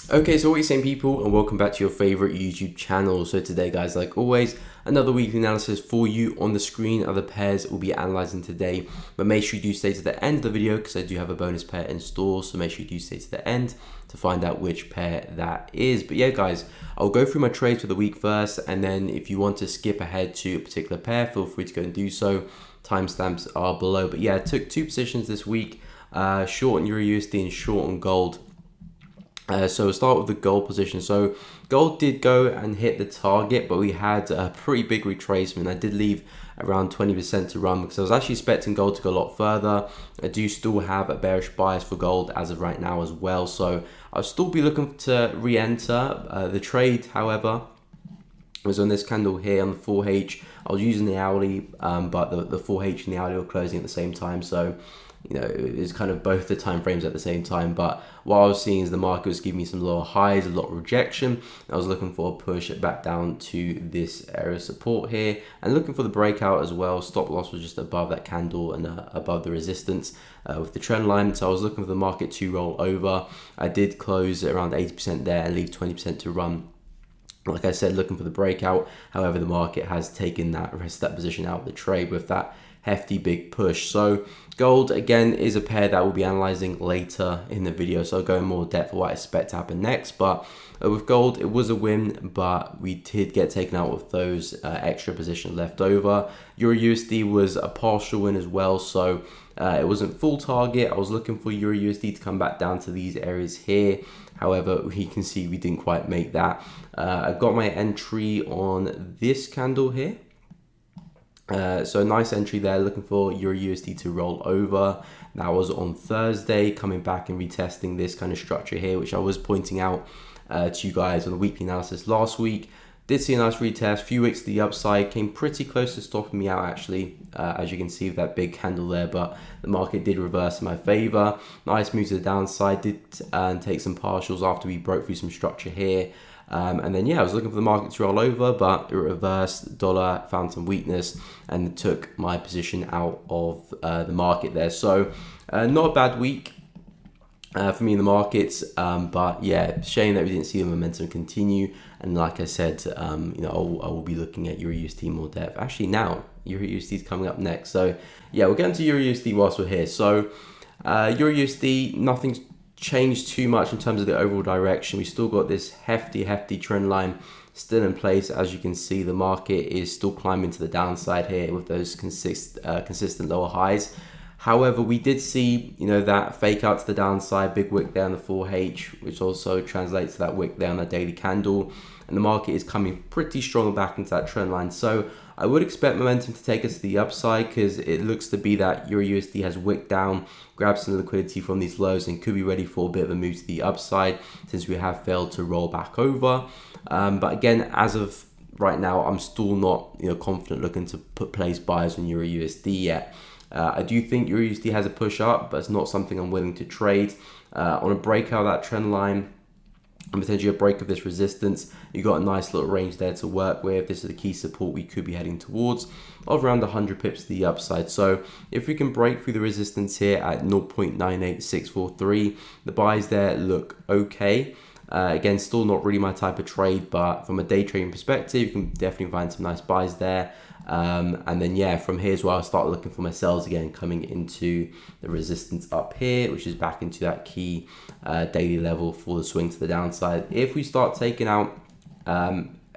Okay, so what are you saying, people, and welcome back to your favorite YouTube channel. So today, guys, like always, another weekly analysis for you on the screen. Other pairs we'll be analyzing today, but make sure you do stay to the end of the video because I do have a bonus pair in store. So make sure you do stay to the end to find out which pair that is. But yeah, guys, I'll go through my trades for the week first, and then if you want to skip ahead to a particular pair, feel free to go and do so. Timestamps are below. But yeah, I took two positions this week, short on EURUSD and short on gold. So we'll start with the gold position. So gold did go and hit the target, but we had a pretty big retracement. I did leave around 20% to run because I was actually expecting gold to go a lot further. I do still have a bearish bias for gold as of right now as well. So I'll still be looking to re-enter. The trade, however, was on this candle here on the 4H. I was using the hourly, but the 4H and the hourly were closing at the same time. So you know, it's kind of both the time frames at the same time. But what I was seeing is the market was giving me some lower highs, a lot of rejection. I was looking for a push back down to this area of support here and looking for the breakout as well. Stop loss was just above that candle and above the resistance with the trend line. So I was looking for the market to roll over. I did close around 80% there and leave 20% to run. Like I said, looking for the breakout. However, the market has taken that rest of that position out of the trade with that hefty big push. So gold again is a pair that we'll be analyzing later in the video, so I'll go in more depth of what I expect to happen next. But with gold, it was a win, but we did get taken out with those extra positions left over. EURUSD was a partial win as well, so it wasn't full target. I was looking for EURUSD to come back down to these areas here. However, you can see we didn't quite make that. I got my entry on this candle here. So a nice entry there, looking for EURUSD to roll over. That was on Thursday, coming back and retesting this kind of structure here, which I was pointing out to you guys on the weekly analysis last week. Did see a nice retest, few wicks to the upside, came pretty close to stopping me out actually, as you can see with that big candle there, but the market did reverse in my favor. Nice move to the downside, did take some partials after we broke through some structure here. And then yeah, I was looking for the market to roll over, but it reversed. Dollar found some weakness and took my position out of the market there. So not a bad week for me in the markets, but yeah, shame that we didn't see the momentum continue. And like I said, you know, I will be looking at EURUSD more depth. Actually, now EURUSD is coming up next. So yeah, we'll get into EURUSD whilst we're here. So EURUSD, nothing's changed too much in terms of the overall direction. We still got this hefty trend line still in place. As you can see, the market is still climbing to the downside here with those consistent lower highs. However, we did see, you know, that fake out to the downside, big wick there on the 4H, which also translates to that wick there on the daily candle. And the market is coming pretty strong back into that trend line. So I would expect momentum to take us to the upside because it looks to be that EURUSD has wicked down, grabbed some liquidity from these lows and could be ready for a bit of a move to the upside since we have failed to roll back over. But again, as of right now, I'm still not, you know, confident looking to place buys on EURUSD yet. I do think EURUSD has a push up, but it's not something I'm willing to trade. On a breakout of that trend line and potentially a break of this resistance, you got a nice little range there to work with. This is the key support we could be heading towards of around 100 pips to the upside. So if we can break through the resistance here at 0.98643, the buys there look okay. Again, still not really my type of trade, but from a day trading perspective, you can definitely find some nice buys there. And then yeah, from here as well, I'll start looking for my sells again, coming into the resistance up here, which is back into that key daily level for the swing to the downside. If we start taking out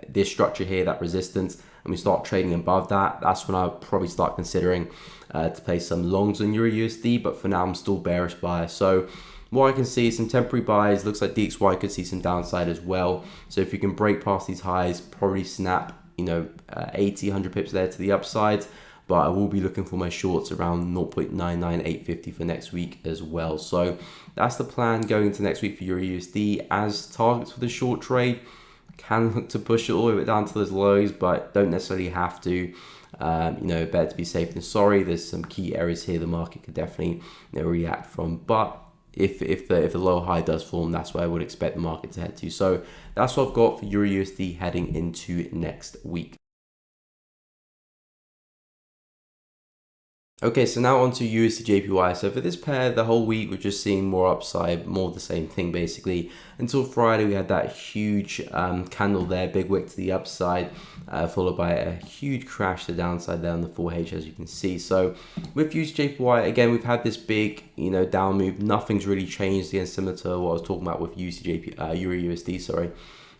this structure here, that resistance, and we start trading above that, that's when I'll probably start considering to place some longs on EURUSD. But for now, I'm still bearish bias. So what I can see is some temporary buys. Looks like DXY could see some downside as well. So if you can break past these highs, probably snap, you know, 80, 100 pips there to the upside. But I will be looking for my shorts around 0.99850 for next week as well. So that's the plan going into next week for EURUSD. As targets for the short trade, can look to push it all the way down to those lows, but don't necessarily have to. You know, better to be safe than sorry. There's some key areas here the market could definitely, you know, react from. But if the low high does form, that's where I would expect the market to head to. So that's what I've got for EURUSD heading into next week. Okay, so now on to USD JPY. So for this pair, the whole week we're just seeing more upside, more of the same thing basically. Until Friday, we had that huge candle there, big wick to the upside, followed by a huge crash to the downside there on the 4H, as you can see. So with USD JPY, again, we've had this big, down move. Nothing's really changed. Again, similar to what I was talking about with USD EURUSD, sorry.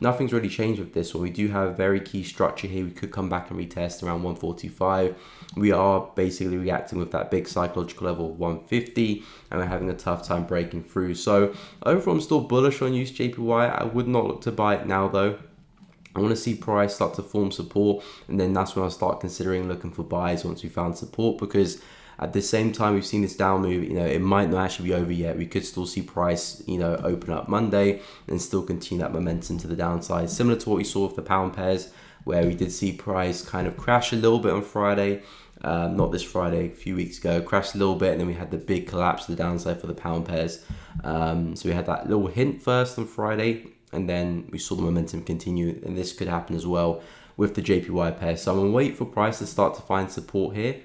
Nothing's really changed with this one. We do have a very key structure here. We could come back and retest around 145. We are basically reacting with that big psychological level of 150, and we're having a tough time breaking through. So overall, I'm still bullish on USD JPY. I would not look to buy it now though. I want to see price start to form support, and then that's when I'll start considering looking for buys once we found support, because at the same time we've seen this down move, it might not actually be over yet. We could still see price, open up Monday and still continue that momentum to the downside. Similar to what we saw with the pound pairs, where we did see price kind of crash a little bit on Friday. Not this Friday, a few weeks ago, crashed a little bit, and then we had the big collapse to the downside for the pound pairs. So we had that little hint first on Friday, and then we saw the momentum continue, and this could happen as well with the JPY pair. So I'm gonna wait for price to start to find support here,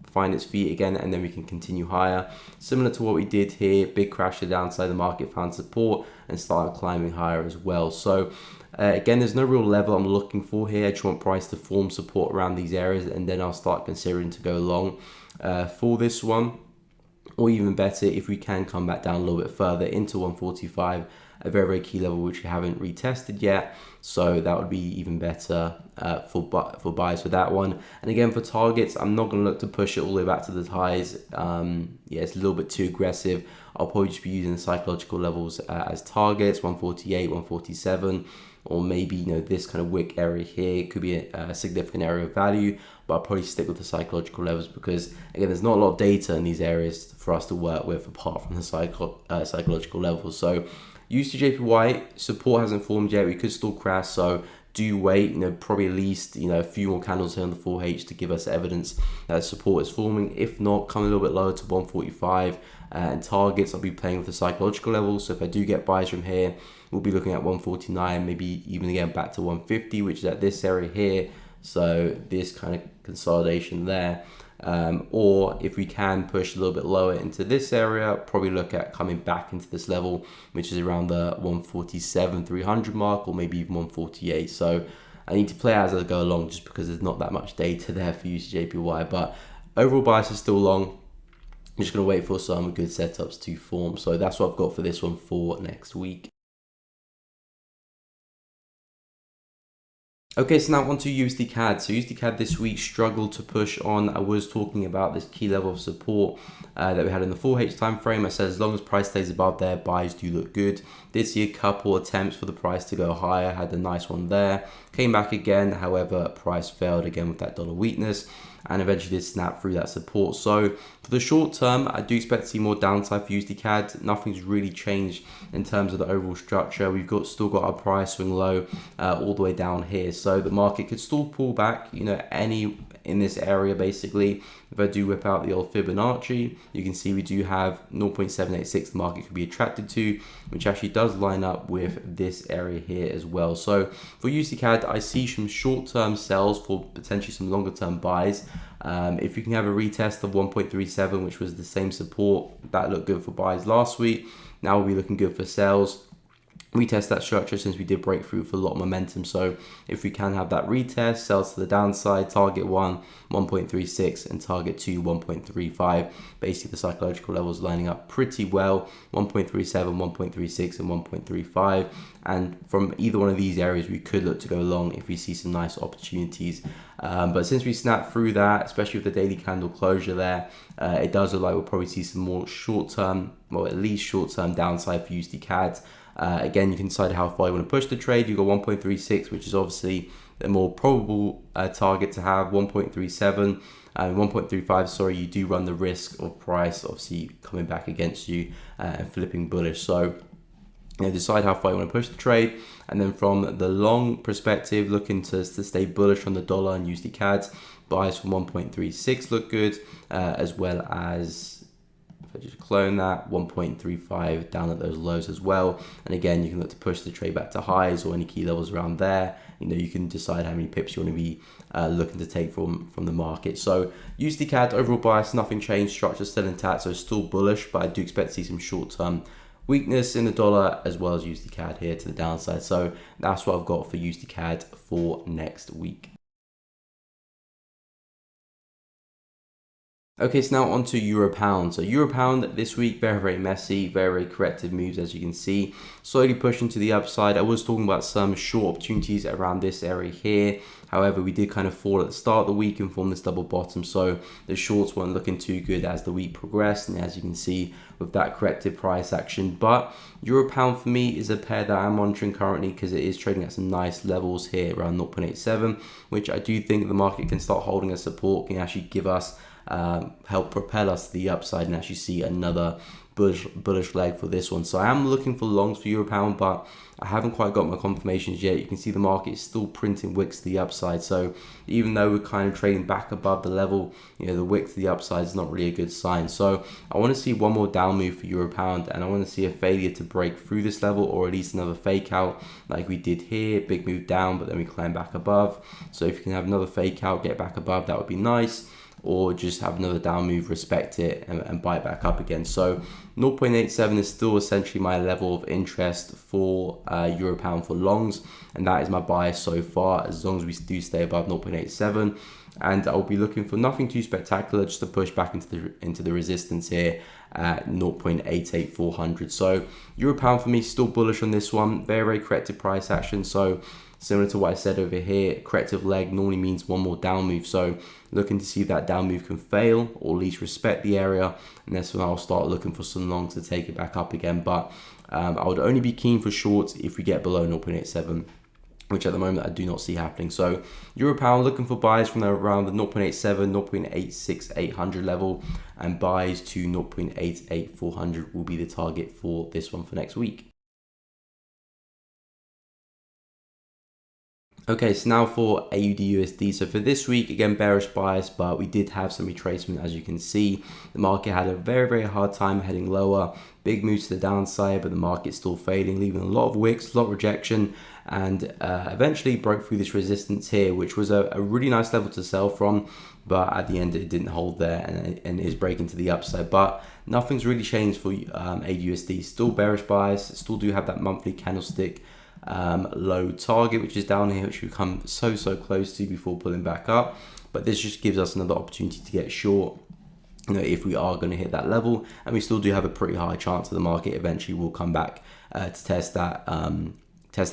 find its feet again, and then we can continue higher. Similar to what we did here, big crash to the downside, the market found support and started climbing higher as well. So again, there's no real level I'm looking for here. I just want price to form support around these areas, and then I'll start considering to go long for this one. Or even better, if we can come back down a little bit further into 145, a very, very key level which we haven't retested yet. So that would be even better for buys for that one. And again, for targets, I'm not going to look to push it all the way back to the highs. Yeah, it's a little bit too aggressive. I'll probably just be using the psychological levels as targets, 148, 147, or maybe, this kind of wick area here. It could be a significant area of value, but I'll probably stick with the psychological levels because, again, there's not a lot of data in these areas for us to work with apart from the psychological levels. So USD JPY support hasn't formed yet. We could still crash, so do wait. Probably at least a few more candles here on the 4H to give us evidence that support is forming. If not, come a little bit lower to 145 and targets. I'll be playing with the psychological levels. So if I do get buys from here, we'll be looking at 149, maybe even again back to 150, which is at this area here. So this kind of consolidation there. Or if we can push a little bit lower into this area, probably look at coming back into this level, which is around the 147, 300 mark, or maybe even 148. So I need to play as I go along just because there's not that much data there for USD JPY, but overall bias is still long. I'm just going to wait for some good setups to form. So that's what I've got for this one for next week. Okay, so now on to USD CAD. So USD CAD this week struggled to push on. I was talking about this key level of support that we had in the 4H time frame. I said as long as price stays above there, buys do look good. Did see a couple attempts for the price to go higher. Had a nice one there. Came back again. However, price failed again with that dollar weakness, and eventually did snap through that support. So for the short term, I do expect to see more downside for USD CAD. Nothing's really changed in terms of the overall structure. We've still got our price swing low all the way down here. So the market could still pull back, any in this area basically. If I do whip out the old Fibonacci, you can see we do have 0.786 the market could be attracted to, which actually does line up with this area here as well. So for USD CAD, I see some short-term sells for potentially some longer-term buys. If you can have a retest of 1.37, which was the same support, that looked good for buys last week. Now we'll be looking good for sells. Retest that structure since we did break through for a lot of momentum. So if we can have that retest, sells to the downside, target 1, 1.36, and target 2, 1.35. Basically the psychological levels lining up pretty well, 1.37, 1.36, and 1.35. And from either one of these areas, we could look to go long if we see some nice opportunities. But since we snapped through that, especially with the daily candle closure there, it does look like we'll probably see some more short-term, well, at least short-term downside for USD CAD. Again, you can decide how far you want to push the trade. You've got 1.36, which is obviously the more probable target to have, 1.37 and 1.35. Sorry, you do run the risk of price obviously coming back against you and flipping bullish. So decide how far you want to push the trade. And then from the long perspective, looking to stay bullish on the dollar and USD CAD. Buys from 1.36 look good, as well as if I just clone that, 1.35 down at those lows as well. And again, you can look to push the trade back to highs or any key levels around there. You can decide how many pips you want to be looking to take from the market. So USD CAD overall bias, nothing changed, structure still intact, so still bullish, but I do expect to see some short-term weakness in the dollar as well as USD CAD here to the downside. So that's what I've got for USD CAD for next week. Okay, so now on to Euro Pound. So Euro Pound this week, very messy, very corrective moves as you can see. Slowly pushing to the upside. I was talking about some short opportunities around this area here. However, we did kind of fall at the start of the week and form this double bottom. So the shorts weren't looking too good as the week progressed. And as you can see with that corrective price action. But Euro Pound for me is a pair that I'm monitoring currently because it is trading at some nice levels here around 0.87, which I do think the market can start holding as support, can actually give us help propel us to the upside and actually see another bullish leg for this one. So I am looking for longs for Euro Pound, but I haven't quite got my confirmations yet. You can see the market is still printing wicks to the upside. So even though we're kind of trading back above the level, the wick to the upside is not really a good sign. So I want to see one more down move for Euro Pound, and I want to see a failure to break through this level, or at least another fake out like we did here. Big move down, but then we climb back above. So if you can have another fake out, get back above, that would be nice. Or just have another down move, respect it, and buy it back up again. So 0.87 is still essentially my level of interest for Euro Pound for longs, and that is my bias so far, as long as we do stay above 0.87. And I'll be looking for nothing too spectacular, just to push back into the resistance here at 0.88400. So Euro Pound for me still bullish on this one. Very corrective price action. So similar to what I said over here, corrective leg normally means one more down move. So looking to see if that down move can fail or at least respect the area, and that's when I'll start looking for some longs to take it back up again. But I would only be keen for shorts if we get below 0.87, which at the moment I do not see happening. So Euro Pound looking for buys from around the 0.87, 0.86800 level, and buys to 0.88400 will be the target for this one for next week. Okay, so now for Aodu USD. So for this week, again, bearish bias, but we did have some retracement. As you can see, the market had a very hard time heading lower. Big moves to the downside, but the market's still fading, leaving a lot of wicks, a lot of rejection, and eventually broke through this resistance here, which was a really nice level to sell from. But at the end, it didn't hold there and is breaking to the upside. But nothing's really changed for Aodu USD. Still bearish bias, still do have that monthly candlestick low target, which is down here, which we've come so close to before pulling back up. But this just gives us another opportunity to get short, if we are going to hit that level, and we still do have a pretty high chance of the market eventually will come back to test that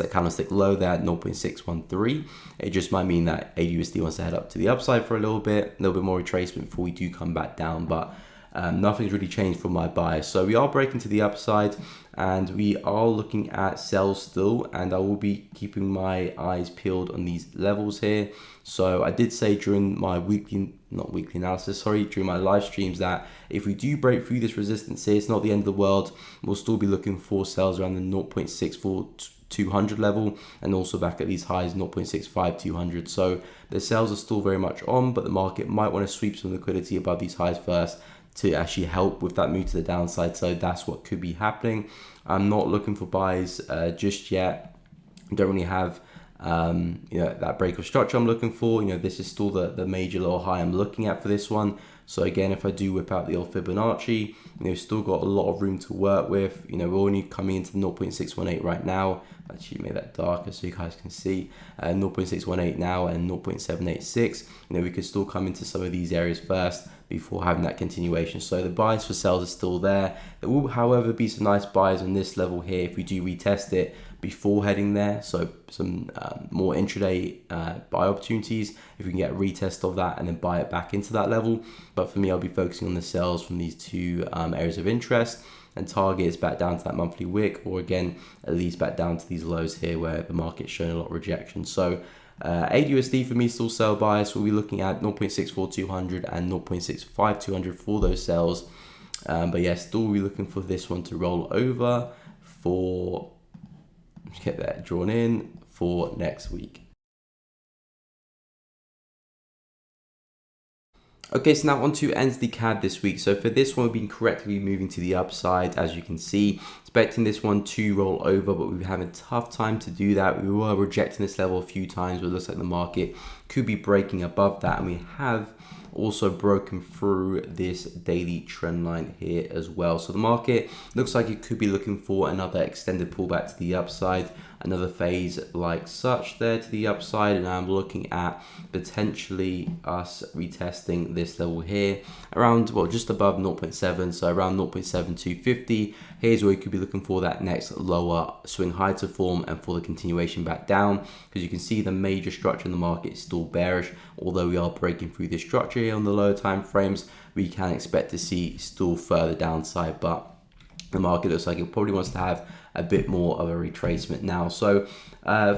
candlestick low there at 0.613. It just might mean that AUSD wants to head up to the upside for a little bit more retracement before we do come back down. But nothing's really changed from my bias. So we are breaking to the upside, and we are looking at sells still, and I will be keeping my eyes peeled on these levels here. So I did say during my during my live streams that if we do break through this resistance here, it's not the end of the world. We'll still be looking for sells around the 0.64200 level, and also back at these highs 0.65200. So the sales are still very much on, but the market might want to sweep some liquidity above these highs first to actually help with that move to the downside. So that's what could be happening. I'm not looking for buys just yet. Don't really have that break of structure I'm looking for. This is still the major low high I'm looking at for this one. So again, if I do whip out the old Fibonacci, still got a lot of room to work with. We're only coming into 0.618 right now. Actually made that darker so you guys can see 0.618 now and 0.786. We could still come into some of these areas first before having that continuation. So the buys for sales are still there. There will, however, be some nice buys on this level here if we do retest it before heading there. So some more intraday buy opportunities if we can get a retest of that and then buy it back into that level. But for me, I'll be focusing on the sells from these two areas of interest, and targets back down to that monthly wick, or again at least back down to these lows here where the market's showing a lot of rejection. So AUSD for me still sell bias. We'll be looking at 0.64200 and 0.65200 for those sells. But yeah, still be looking for this one to roll over for, get that drawn in for next week. Okay, so now on to NZD CAD this week. So for this one, we've been correctly moving to the upside, as you can see. Expecting this one to roll over, but we've had a tough time to do that. We were rejecting this level a few times, but it looks like the market could be breaking above that, and we have also broken through this daily trend line here as well. So the market looks like it could be looking for another extended pullback to the upside, another phase like such there to the upside, and I'm looking at potentially us retesting this level here around, well, just above 0.7, so around 0.7250. Here's where you could be looking for that next lower swing high to form and for the continuation back down, because you can see the major structure in the market is still bearish. Although we are breaking through this structure here on the lower time frames, we can expect to see still further downside, but the market looks like it probably wants to have a bit more of a retracement now. So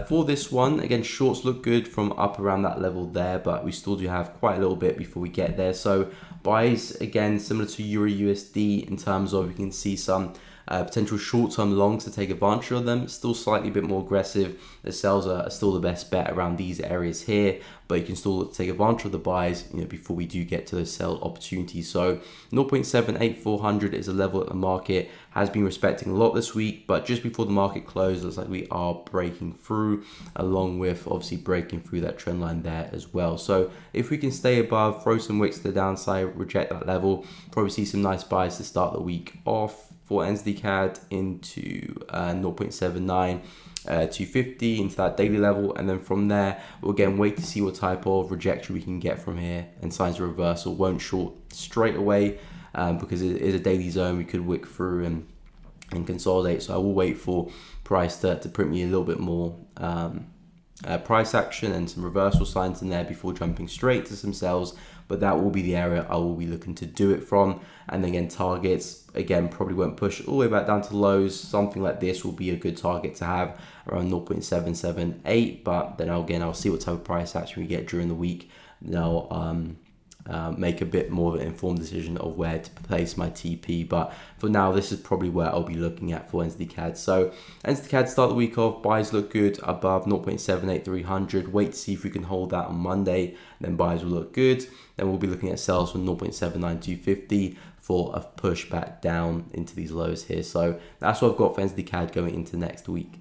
for this one, again, shorts look good from up around that level there, but we still do have quite a little bit before we get there. So buys, again, similar to EURUSD in terms of you can see some potential short-term longs to take advantage of them. Still slightly a bit more aggressive. The sells are still the best bet around these areas here, but you can still take advantage of the buys, before we do get to the sell opportunities. So 0.78400 is a level that the market has been respecting a lot this week, but just before the market closed, looks like we are breaking through, along with obviously breaking through that trend line there as well. So if we can stay above, throw some wicks to the downside, reject that level, probably see some nice buys to start the week off for NZD CAD into 0.79 250 into that daily level, and then from there we'll again wait to see what type of rejection we can get from here, and signs of reversal. Won't short straight away because it is a daily zone we could wick through and consolidate. So I will wait for price to print me a little bit more price action and some reversal signs in there before jumping straight to some sells, but that will be the area I will be looking to do it from. And again, targets, again, probably won't push all the way back down to lows. Something like this will be a good target to have around 0.778, but then I'll see what type of price action we get during the week. Now make a bit more of an informed decision of where to place my TP, but for now this is probably where I'll be looking at for NZD CAD. So NZD CAD start the week off, buys look good above 0.78300. Wait to see if we can hold that on Monday, then buys will look good. Then we'll be looking at sells from 0.79250 for a push back down into these lows here. So that's what I've got for NZD CAD going into next week.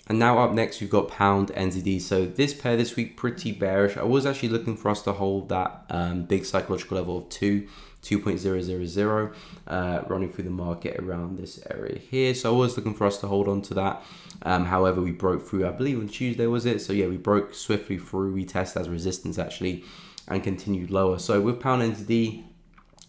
And now up next, we've got pound NZD. So this pair this week, pretty bearish. I was actually looking for us to hold that big psychological level of 2.000, running through the market around this area here. So I was looking for us to hold on to that. However, we broke through, I believe on Tuesday was it? So yeah, we broke swiftly through, retested as resistance actually, and continued lower. So with pound NZD,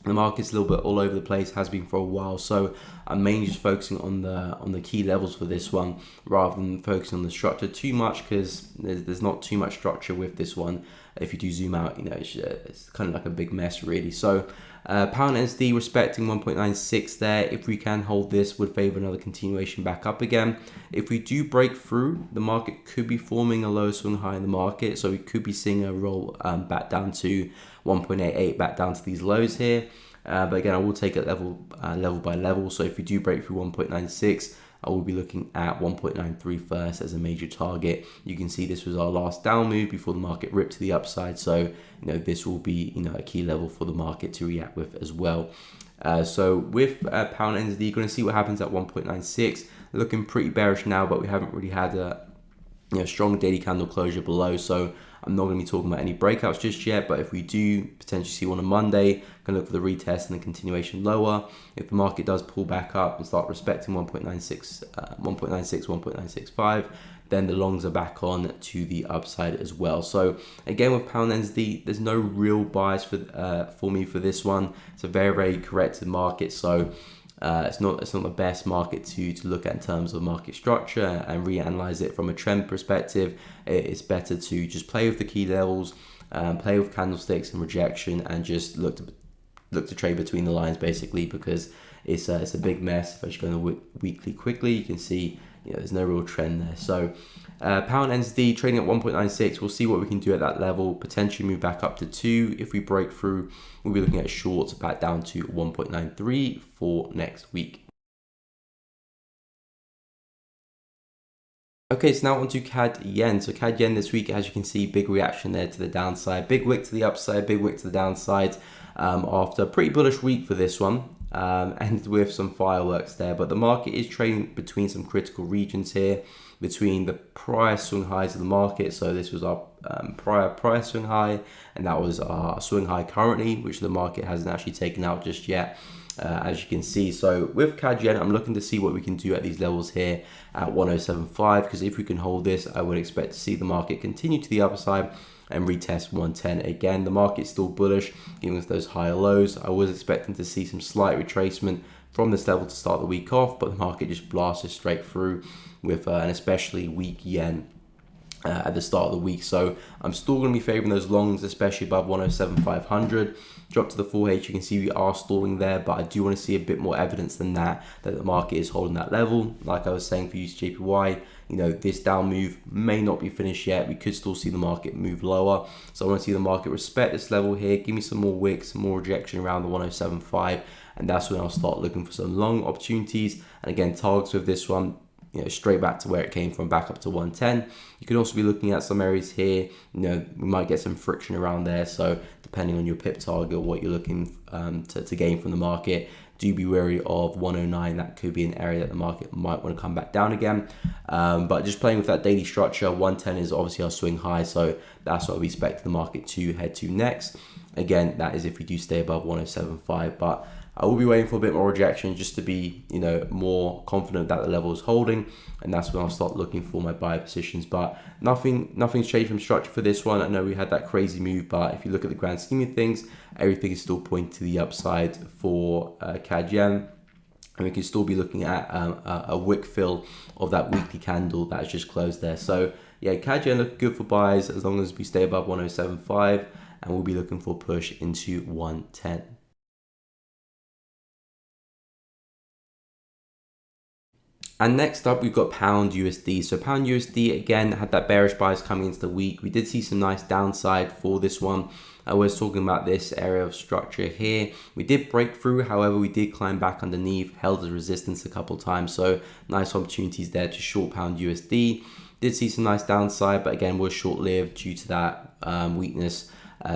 the market's a little bit all over the place, has been for a while. So I'm mainly just focusing on the key levels for this one, rather than focusing on the structure too much, because there's not too much structure with this one. If you do zoom out, it's kind of like a big mess really. So pound NZD respecting 1.96 there. If we can hold this, would favor another continuation back up again. If we do break through, the market could be forming a low swing high in the market, so we could be seeing a roll back down to 1.88, back down to these lows here. But again, I will take it level by level. So if we do break through 1.96, I will be looking at 1.93 first as a major target. You can see this was our last down move before the market ripped to the upside. So this will be a key level for the market to react with as well. So with pound NZD, you're going to see what happens at 1.96. Looking pretty bearish now, but we haven't really had a strong daily candle closure below. So I'm not going to be talking about any breakouts just yet, but if we do potentially see one on Monday, I'm going to look for the retest and the continuation lower. If the market does pull back up and start respecting 1.96, 1.65, then the longs are back on to the upside as well. So again, with pound NZD, there's no real bias for me for this one. It's a very, very corrected market. So it's not the best market to look at in terms of market structure and reanalyze it from a trend perspective. It's better to just play with the key levels, play with candlesticks and rejection, and just look to trade between the lines basically, because it's a big mess. If I just go on the weekly quickly, you can see there's no real trend there. So pound NZD trading at 1.96. We'll see what we can do at that level. Potentially move back up to 2. If we break through, we'll be looking at shorts back down to 1.93 for next week. Okay, so now onto CAD Yen. So CAD Yen this week, as you can see, big reaction there to the downside, big wick to the upside, big wick to the downside after a pretty bullish week for this one. Ended with some fireworks there, but the market is trading between some critical regions here, between the prior swing highs of the market. So this was our prior swing high, and that was our swing high currently, which the market hasn't actually taken out just yet. As you can see, so with CAD Yen, I'm looking to see what we can do at these levels here at 107.5, because if we can hold this, I would expect to see the market continue to the upside and retest 110 again. The market's still bullish, giving us those higher lows. I was expecting to see some slight retracement from this level to start the week off, but the market just blasted straight through with an especially weak yen at the start of the week. So I'm still going to be favoring those longs, especially above 107.500. Drop to the 4H, you can see we are stalling there, but I do want to see a bit more evidence than that the market is holding that level. Like I was saying for USD JPY, this down move may not be finished yet. We could still see the market move lower. So I want to see the market respect this level here, give me some more wicks, some more rejection around the 107.5, and that's when I'll start looking for some long opportunities. And again, targets with this one, straight back to where it came from, back up to 110. You could also be looking at some areas here, we might get some friction around there. So depending on your pip target or what you're looking to gain from the market, do be wary of 109. That could be an area that the market might want to come back down again. But just playing with that daily structure, 110 is obviously our swing high. So that's what we expect the market to head to next. Again, that is if we do stay above 107.5, but I will be waiting for a bit more rejection just to be, more confident that the level is holding, and that's when I'll start looking for my buy positions. But nothing's changed from structure for this one. I know we had that crazy move, but if you look at the grand scheme of things, everything is still pointing to the upside for CAD Yen. And we can still be looking at a wick fill of that weekly candle that has just closed there. So yeah, CAD Yen looking good for buys as long as we stay above 107.5, and we'll be looking for a push into 110. And next up, we've got Pound USD. So Pound USD, again, had that bearish bias coming into the week. We did see some nice downside for this one. I was talking about this area of structure here. We did break through, however, we did climb back underneath, held as resistance a couple times. So nice opportunities there to short Pound USD. Did see some nice downside, but again, was short-lived due to that weakness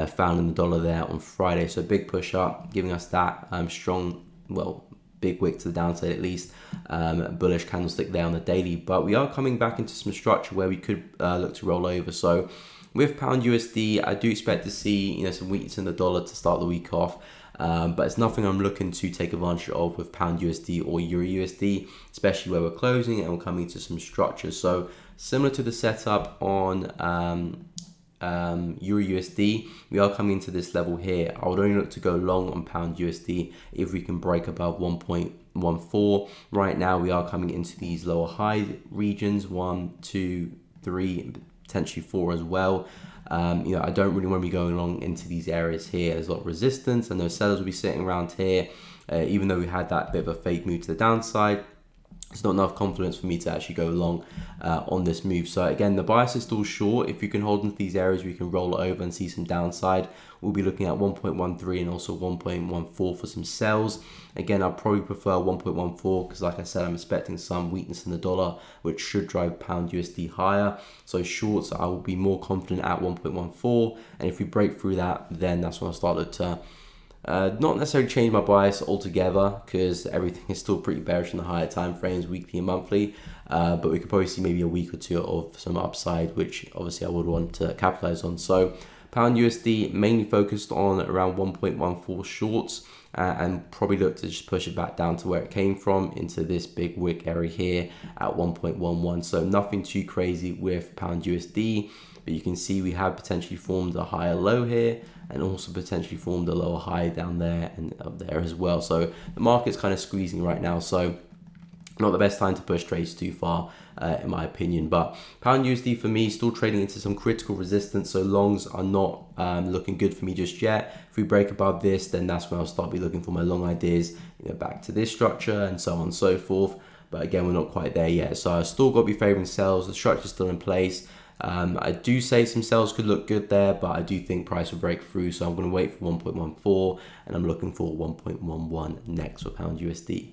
found in the dollar there on Friday. So big push up, giving us that strong, big wick to the downside at least, bullish candlestick there on the daily. But we are coming back into some structure where we could look to roll over. So with Pound USD, I do expect to see some weakness in the dollar to start the week off. But it's nothing I'm looking to take advantage of with Pound USD or EURUSD, especially where we're closing and we're coming to some structure. So similar to the setup on EURUSD, we are coming into this level here. I would only look to go long on Pound USD if we can break above 1.14. Right now we are coming into these lower high regions, 1, 2, 3, potentially 4 as well. I don't really want to be going long into these areas here. There's a lot of resistance, and those sellers will be sitting around here. Even though we had that bit of a fake move to the downside, it's not enough confidence for me to actually go long on this move. So again, the bias is still short. If you can hold into these areas, we can roll it over and see some downside. We'll be looking at 1.13 and also 1.14 for some sells. Again, I'd probably prefer 1.14 because, like I said, I'm expecting some weakness in the dollar, which should drive Pound USD higher. So shorts, I will be more confident at 1.14, and if we break through that, then that's when I'll start to not necessarily change my bias altogether, because everything is still pretty bearish in the higher time frames, weekly and monthly. But we could probably see maybe a week or two of some upside, which obviously I would want to capitalize on. So Pound USD mainly focused on around 1.14 shorts, and probably look to just push it back down to where it came from into this big wick area here at 1.11. So nothing too crazy with Pound USD, but you can see we have potentially formed a higher low here, and also potentially formed a lower high down there and up there as well. So the market's kind of squeezing right now, so not the best time to push trades too far, in my opinion. But Pound USD for me still trading into some critical resistance, so longs are not looking good for me just yet. If we break above this, then that's when I'll start be looking for my long ideas, back to this structure and so on and so forth. But again, we're not quite there yet, so I still got to be favoring sells. The structure's still in place. I do say some sells could look good there, but I do think price will break through, so I'm going to wait for 1.14, and I'm looking for 1.11 next for Pound USD.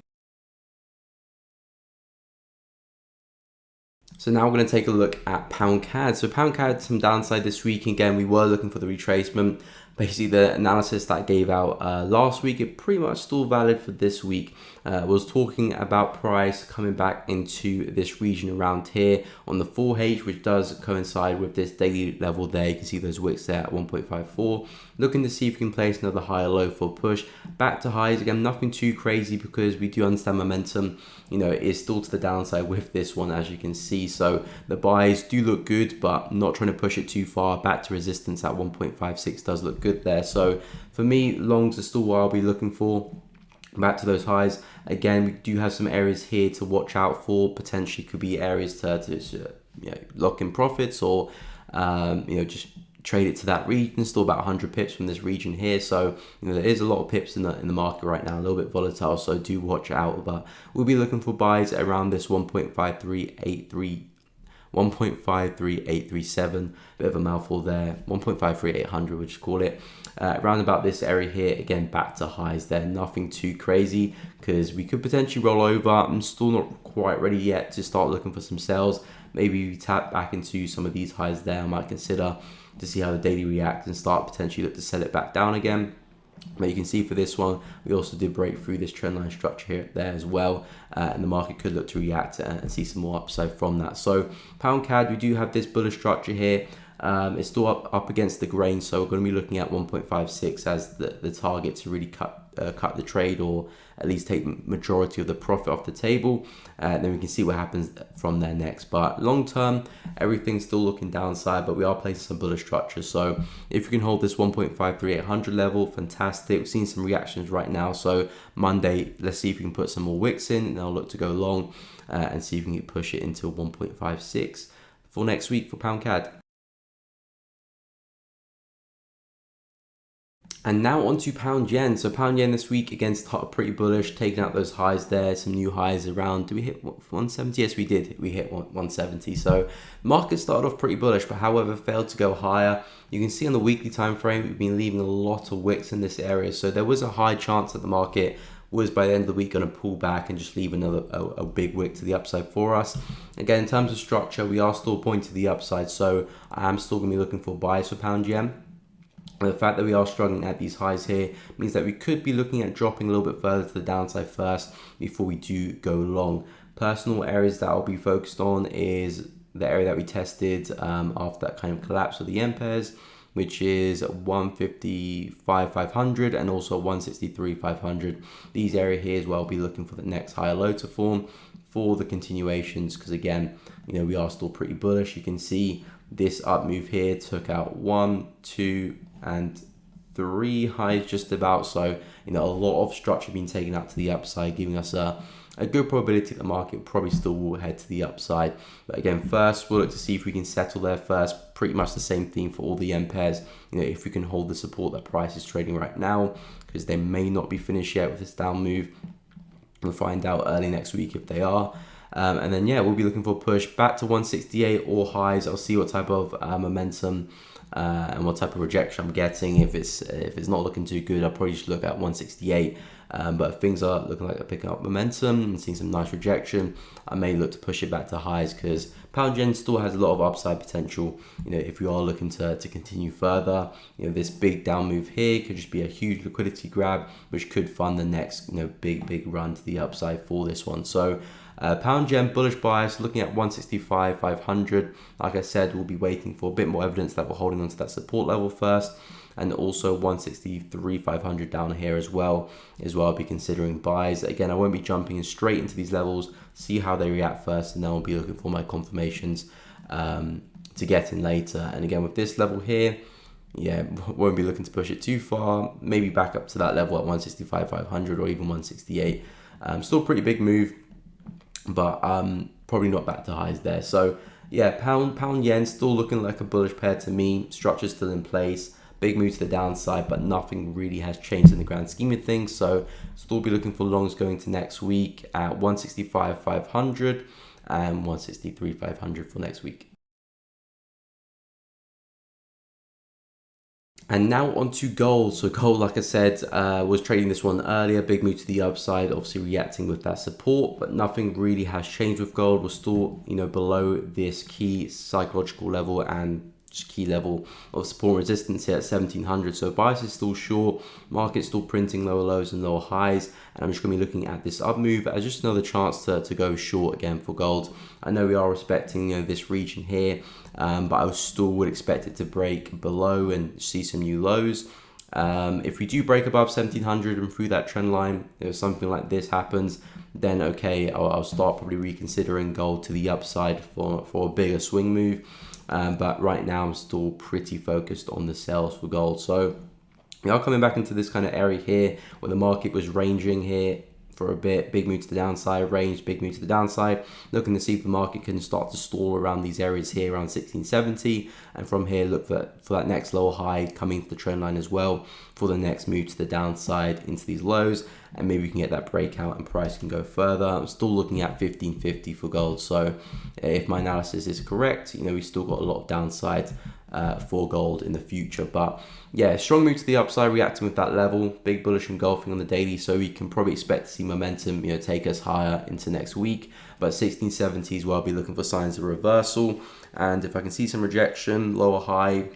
So now we're going to take a look at pound CAD. So pound CAD, some downside this week. Again, we were looking for the retracement. Basically, the analysis that I gave out last week, it pretty much still valid for this week. Was talking about price coming back into this region around here on the 4H, which does coincide with this daily level there. You can see those wicks there at 1.54. Looking to see if we can place another higher low for a push back to highs. Again, nothing too crazy because we do understand momentum, you know, is still to the downside with this one, as you can see. So the buys do look good, but not trying to push it too far. Back to resistance at 1.56 does look good there. So for me, longs are still what I'll be looking for. Back to those highs. Again, we do have some areas here to watch out for. Potentially could be areas to you know, lock in profits or you know, just trade it to that region. Still about 100 pips from this region here, so you know there is a lot of pips in the market right now, a little bit volatile, so do watch out. But we'll be looking for buys around this 1.53837, bit of a mouthful there, 1.53800 we'll just call it. Around about this area here, again back to highs there, nothing too crazy because we could potentially roll over. I'm still not quite ready yet to start looking for some sales. Maybe we tap back into some of these highs there. I might consider to see how the daily reacts and start potentially look to sell it back down again. But you can see for this one, we also did break through this trendline structure here there as well, and the market could look to react and see some more upside from that. So pound CAD, we do have this bullish structure here. It's still up against the grain, so we're going to be looking at 1.56 as the target to really cut the trade, or at least take majority of the profit off the table. Then we can see what happens from there next. But long term, everything's still looking downside, but we are placing some bullish structures. So if you can hold this 1.53800 level, fantastic. We've seen some reactions right now. So Monday, let's see if we can put some more wicks in, and I'll look to go long and see if we can push it into 1.56 for next week for pound CAD. And now on to pound yen. So pound yen this week, again, started pretty bullish, taking out those highs there, some new highs around. Did we hit 170? Yes, we did. We hit 170. So market started off pretty bullish, but however, failed to go higher. You can see on the weekly time frame, we've been leaving a lot of wicks in this area. So there was a high chance that the market was by the end of the week going to pull back and just leave another a big wick to the upside for us. Again, in terms of structure, we are still pointing to the upside. So I am still going to be looking for buys for pound yen. The fact that we are struggling at these highs here means that we could be looking at dropping a little bit further to the downside first before we do go long. Personal areas that I'll be focused on is the area that we tested after that kind of collapse of the yen pairs, which is 155,500 and also 163,500. These areas here as well, I'll be looking for the next higher low to form for the continuations, because again, you know, we are still pretty bullish. You can see this up move here took out 1, 2, and 3 highs just about. So you know, a lot of structure being taken out to the upside, giving us a good probability that the market probably still will head to the upside. But again, first we'll look to see if we can settle there first. Pretty much the same thing for all the yen pairs. You know, if we can hold the support that price is trading right now, because they may not be finished yet with this down move. We'll find out early next week if they are. And then yeah, we'll be looking for a push back to 168 or highs. I'll see what type of momentum and what type of rejection I'm getting. If it's not looking too good, I'll probably just look at 168. But if things are looking like they're picking up momentum and seeing some nice rejection, I may look to push it back to highs, because pound yen still has a lot of upside potential. You know, if we are looking to continue further, you know, this big down move here could just be a huge liquidity grab, which could fund the next, you know, big run to the upside for this one. So pound yen bullish bias, looking at 165,500. Like I said, we'll be waiting for a bit more evidence that we're holding onto that support level first, and also 163,500 down here as well. I'll be considering buys. Again, I won't be jumping in straight into these levels. See how they react first, and then I'll be looking for my confirmations to get in later. And again, with this level here, yeah, won't be looking to push it too far. Maybe back up to that level at 165,500 or even 168. Still pretty big move, but probably not back to highs there. So yeah, pound yen still looking like a bullish pair to me. Structure still in place. Big move to the downside, but nothing really has changed in the grand scheme of things. So still be looking for longs going to next week at 165,500 and 163,500 for next week. And now onto gold. So gold, like I said, was trading this one earlier, big move to the upside, obviously reacting with that support, but nothing really has changed with gold. We're still, below this key psychological level and just key level of support and resistance here at 1700. So bias is still short, market's still printing lower lows and lower highs, and I'm just going to be looking at this up move as just another chance to go short again for gold. I know we are respecting this region here, but I still would expect it to break below and see some new lows. If we do break above 1700 and through that trend line, if something like this happens, then okay, I'll start probably reconsidering gold to the upside for a bigger swing move. But right now I'm still pretty focused on the sales for gold. So we are coming back into this kind of area here where the market was ranging here for a bit, big move to the downside, range, big move to the downside, looking to see if the market can start to stall around these areas here around 1670, and from here look for that next lower high coming into the trend line as well for the next move to the downside into these lows, and maybe we can get that breakout and price can go further. I'm still looking at 1550 for gold, so if my analysis is correct, we still got a lot of downside for gold in the future. But yeah, strong move to the upside, reacting with that level, big bullish engulfing on the daily, so we can probably expect to see momentum take us higher into next week. But 1670 is where I'll be looking for signs of reversal, and if I can see some rejection, lower high,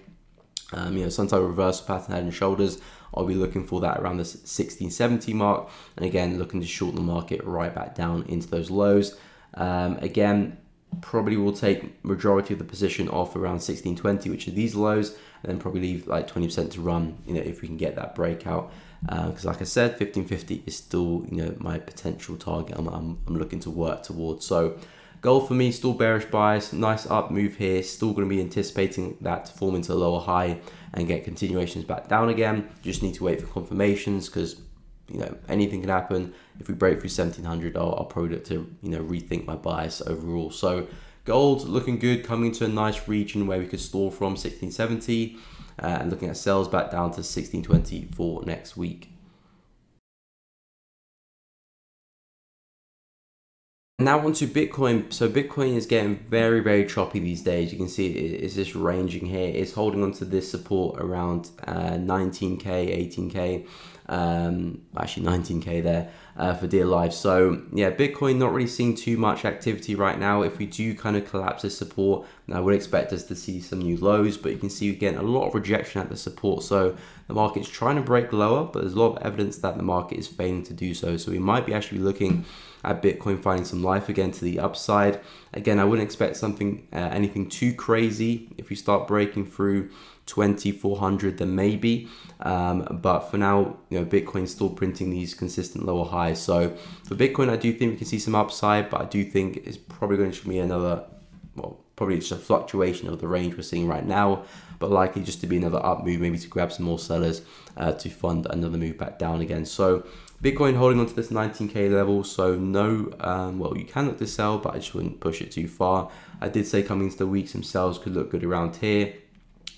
some type of reversal pattern, head and shoulders, I'll be looking for that around the 1670 mark, and again looking to short the market right back down into those lows. Again, probably will take majority of the position off around 1620, which are these lows, and then probably leave like 20% to run, if we can get that breakout. Because like I said, 1550 is still, my potential target I'm looking to work towards. So gold for me, still bearish bias, nice up move here, still going to be anticipating that to form into a lower high and get continuations back down again. Just need to wait for confirmations, because anything can happen. If we break through 1700, I'll probably look to rethink my bias overall. So gold looking good, coming to a nice region where we could stall from 1670, and looking at sales back down to 1620 for next week. Now onto Bitcoin. So Bitcoin is getting very, very choppy these days. You can see it's just ranging here. It's holding on to this support around 19k, 18k, actually 19k there for dear life. So yeah, Bitcoin not really seeing too much activity right now. If we do kind of collapse this support, I would expect us to see some new lows, but you can see again a lot of rejection at the support. So the market's trying to break lower, but there's a lot of evidence that the market is failing to do so. So we might be actually looking at Bitcoin finding some life again to the upside. Again, I wouldn't expect something, anything too crazy. If we start breaking through 2400, then maybe. But for now, Bitcoin's still printing these consistent lower highs. So for Bitcoin, I do think we can see some upside, but I do think it's probably going to be another, probably just a fluctuation of the range we're seeing right now, but likely just to be another up move, maybe to grab some more sellers to fund another move back down again. So Bitcoin holding on to this 19k level, so no, you can look to sell, but I just wouldn't push it too far. I did say coming into the week, some sells could look good around here.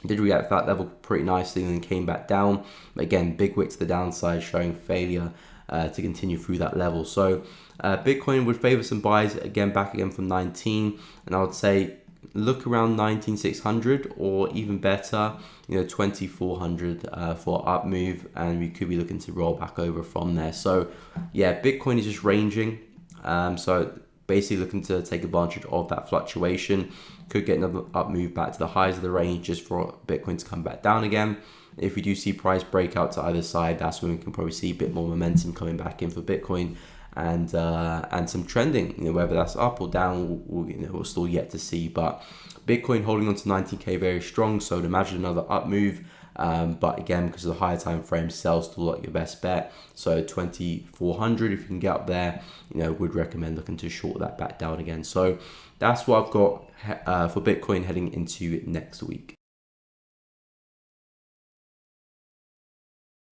Did react to that level pretty nicely and then came back down. But again, big wick to the downside, showing failure to continue through that level. So Bitcoin would favor some buys again, back again from 19, and I would say look around 19,600 or even better, 2,400 for up move, and we could be looking to roll back over from there. So yeah, Bitcoin is just ranging, so basically looking to take advantage of that fluctuation. Could get another up move back to the highs of the range just for Bitcoin to come back down again. If we do see price breakout to either side, that's when we can probably see a bit more momentum coming back in for Bitcoin, and some trending, whether that's up or down, we're still yet to see. But Bitcoin holding on to 19k very strong, so I'd imagine another up move. But again, because of the higher time frame, sell still like your best bet. So 2,400, if you can get up there, would recommend looking to short that back down again. So that's what I've got for Bitcoin heading into next week.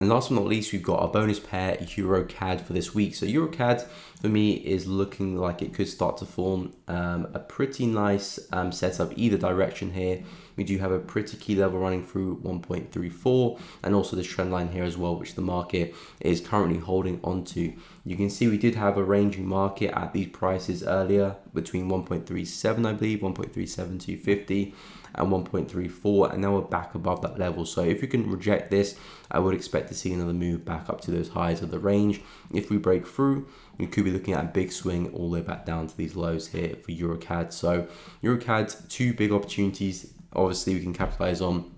And last but not least, we've got our bonus pair EURUSD for this week. So EURUSD for me is looking like it could start to form a pretty nice setup either direction here. We do have a pretty key level running through 1.34 and also this trend line here as well, which the market is currently holding onto. You can see we did have a ranging market at these prices earlier between 1.37, I believe, 1.37250 and 1.34, and now we're back above that level. So if you can reject this, I would expect to see another move back up to those highs of the range. If we break through, we could be looking at a big swing all the way back down to these lows here for EURUSD. So EURUSD, two big opportunities. Obviously, we can capitalize on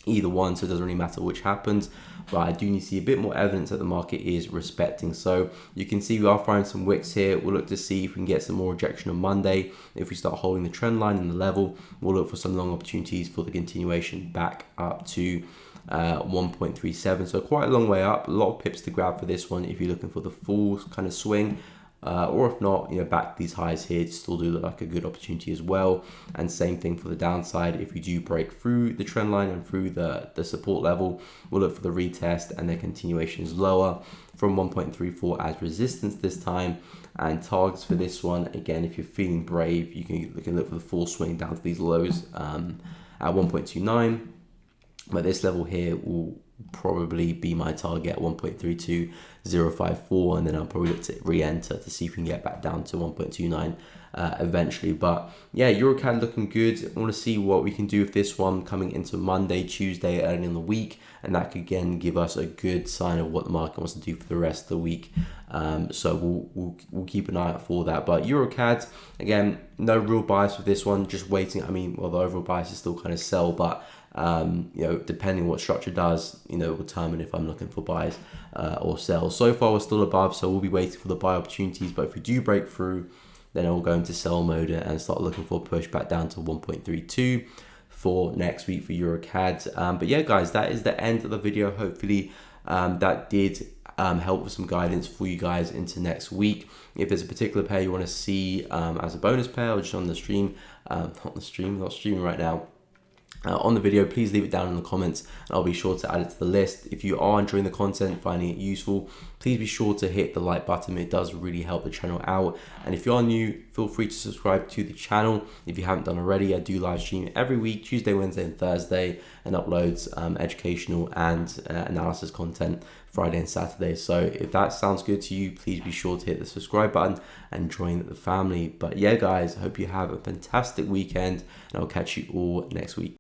either one, so it doesn't really matter which happens, but I do need to see a bit more evidence that the market is respecting. So you can see we are firing some wicks here. We'll look to see if we can get some more rejection on Monday. If we start holding the trend line and the level, we'll look for some long opportunities for the continuation back up to 1.37. So quite a long way up, a lot of pips to grab for this one if you're looking for the full kind of swing. Or if not, back these highs here, still do look like a good opportunity as well. And same thing for the downside. If we do break through the trend line and through the support level, we'll look for the retest and their continuation is lower from 1.34 as resistance this time. And targets for this one, again, if you're feeling brave, you can look for the full swing down to these lows at 1.29. But this level here will probably be my target at 1.32054, and then I'll probably look to re-enter to see if we can get back down to 1.29 eventually. But yeah, EURUSD looking good. I want to see what we can do with this one coming into Monday, Tuesday, early in the week, and that could again give us a good sign of what the market wants to do for the rest of the week. So we'll keep an eye out for that. But EURUSD, again, no real bias with this one, just waiting. I mean, well, the overall bias is still kind of sell, but depending on what structure does, will determine if I'm looking for buys or sells. So far, we're still above, so we'll be waiting for the buy opportunities. But if we do break through, then I'll go into sell mode and start looking for a push back down to 1.32 for next week for EURUSD. But yeah, guys, that is the end of the video. Hopefully, that did help with some guidance for you guys into next week. If there's a particular pair you want to see as a bonus pair or just on the stream, not streaming right now, on the video, please leave it down in the comments and I'll be sure to add it to the list. If you are enjoying the content, finding it useful, please be sure to hit the like button. It does really help the channel out. And if you are new, feel free to subscribe to the channel if you haven't done already. I do live stream every week, Tuesday, Wednesday and Thursday, and uploads educational and analysis content Friday and Saturday. So if that sounds good to you, please be sure to hit the subscribe button and join the family. But yeah, guys, I hope you have a fantastic weekend and I'll catch you all next week.